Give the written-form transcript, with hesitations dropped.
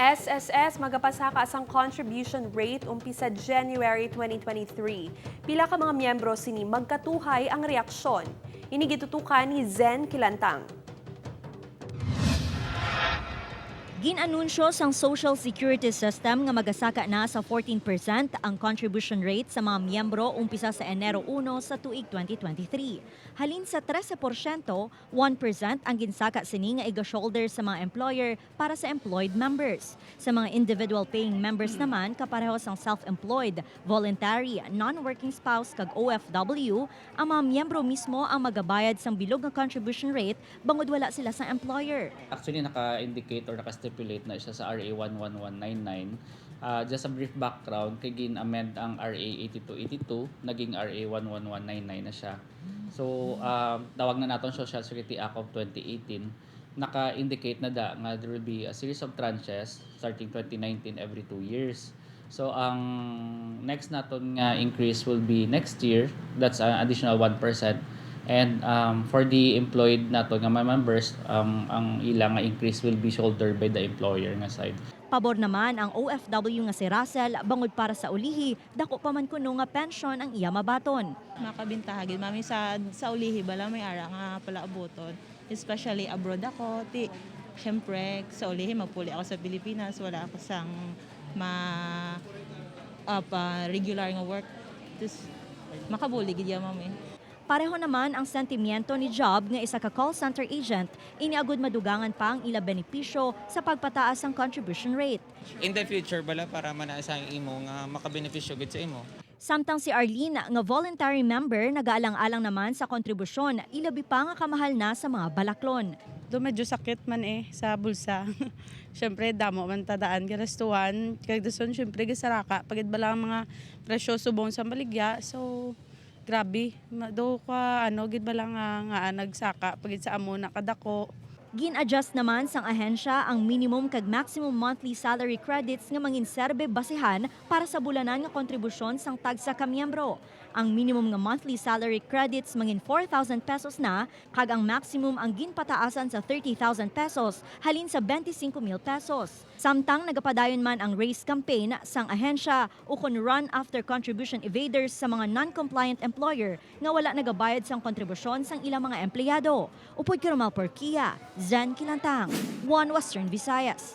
SSS magapasaka sang contribution rate umpisa January 2023. Pila ka mga miyembro sini magkatuhay ang reaksyon. Ini gitutukan ni Zen Kilantang. Ginanunsyo sang Social Security System nga magasaka na sa 14% ang contribution rate sa mga miyembro umpisa sa Enero 1 sa tuig 2023. Halin sa 13%, 1% ang ginsaka sini nga iga-shoulder sa mga employer para sa employed members. Sa mga individual paying members naman, kapareho sang self-employed, voluntary, non-working spouse kag OFW, ang mga miyembro mismo ang magabayad sang bilog nga contribution rate bangod wala sila sa employer. Actually, naka-indicate or naka-stipulate na siya sa RA 11199. Just a brief background, kay gin-amend ang RA 8282, naging RA 11199 na siya. So, tawag na natin Social Security Act of 2018. Naka-indicate na nga there will be a series of tranches starting 2019 every 2 years. So, ang next natin nga increase will be next year. That's an additional 1%. And for the employed nato nga mga members, ang ilang nga increase will be shouldered by the employer nga side. Pabor naman ang OFW nga si Russell bangod para sa ulihi, dako pa man kuno nga pension ang iya mabaton. Makabintahagid mami sa ulihi bala may ara nga pala abuton. Especially abroad ako, syempre sa ulihi magpuli ako sa Pilipinas, wala ako sang regular nga work. Tapos makabuli gid ya mami. Pareho naman ang sentimiento ni Job nga isa ka call center agent, iniagud madugangan pa ang ila benepisyo sa pagpataas ng contribution rate. In the future bala para manaasang imo nga makabenepisyo gid sa imo. Samtang si Arlene nga voluntary member nagaalang-alang naman sa kontribusyon, ilabi pa nga kamahal na sa mga balaklon. Do medyo sakit man sa bulsa. Syempre damo man tadaan garastuan, kay dason syempre gisaraka pagid bala ang mga presyo subong sa baligya. So grabe, do ka gid ba lang nga nagsaka pagid sa amo na kadako. Gin-adjust naman sang ahensya ang minimum kag maximum monthly salary credits nga manginserbe basehan para sa bulanan nga kontribusyon sang tagsa ka miyembro. Ang minimum nga monthly salary credits mangin 4,000 pesos na kag ang maximum ang ginpataasan sa 30,000 pesos halin sa 25,000 pesos. Samtang nagapadayon man ang race campaign sang ahensya ukon run after contribution evaders sa mga non-compliant employer nga wala nagabayad sang kontribusyon sang ilang mga empleyado. Upod Karumal Porkia, Zen Kilantang, One Western Visayas.